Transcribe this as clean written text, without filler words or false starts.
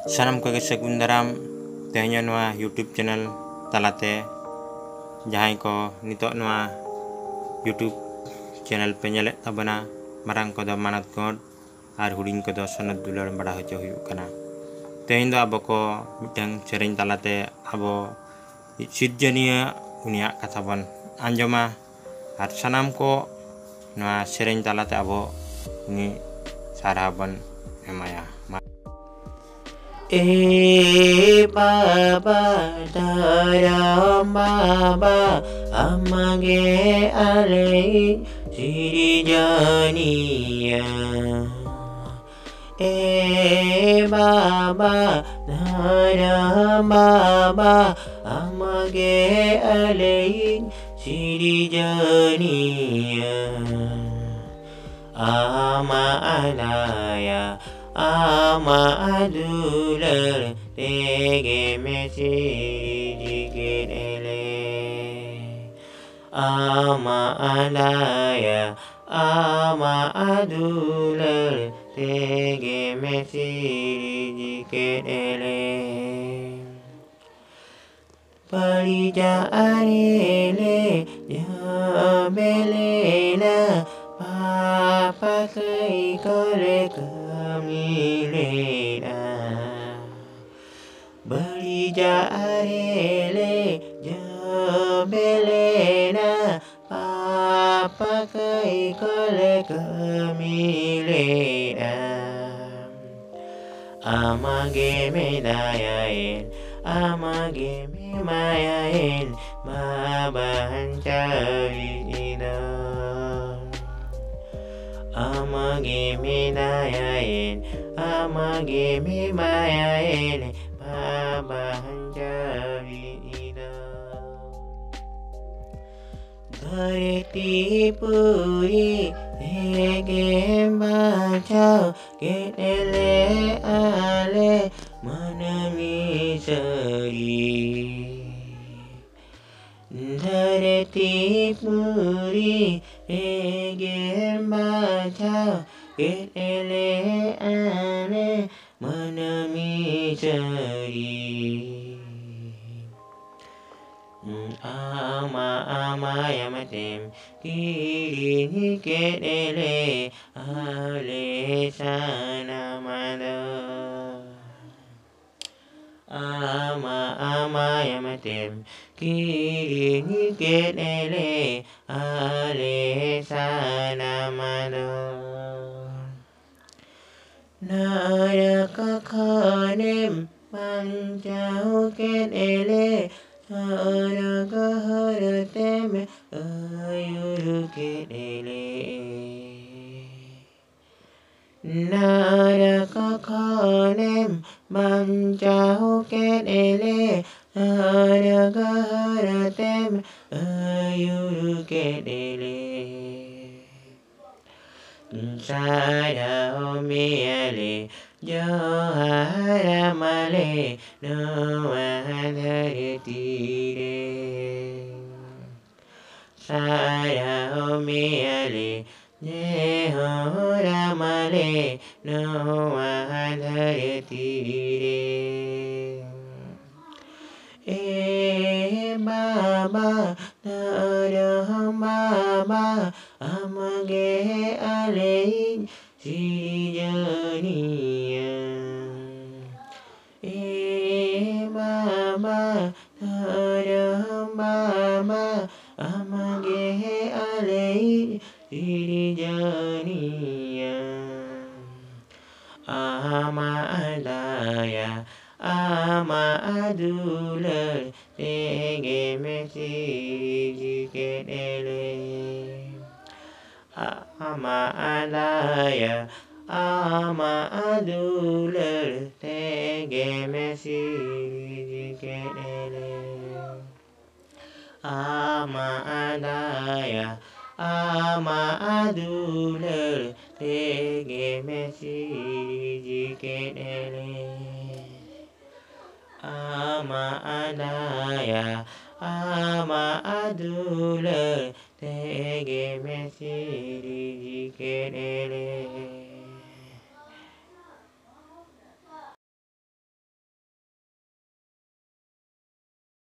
Sanam koge sagun daram tehnya noa YouTube channel talate jahay ko nito noa YouTube channel pe nyelek tabana marang ko do manat god ar huding ko do sonat dular bada hocho huyuk kana tehin do abo ko mitang sering talate abo sirjaniya unia kata bon anjoma ar sanam ko noa sering talate abo ni sarabon emaya. Baba daram baba amage alai sirijaniya baba daram baba amage alai sirijaniya ama alaya ama adular tege mesi jikele ama alaya ama adular tege mesi jikele parija arele jabelela papa kai kore milena berija arele jabelena papa kai kole milena amage medayain amage mayain baban cari ina amage medayain amage mayain baban cari ina Dharti puri ege bachao ketele ale manami sari Dharti puri ege bachao ketele ale manami sari ama yamatem kiri ketele ale sanamada ama yamatem kiri ketele ale sanamada naraka khanem pancau ketele Haraga haratem ayuru ketele Naraka khanem pancau ketele Haraga haratem ayuru ketele Sada omiale Johara male Noa haritire Sada omiale Jehora male Noa haritire baba daram baba amage alai sirijaniya baba daram baba amage alai sirijaniya ama adaya ama adular tege mesi jikele ama alaya ama adular tege mesi jikele ama alaya ama adular tege mesi jikele ama alaya ama 아둘레 대게 메시리 지게레레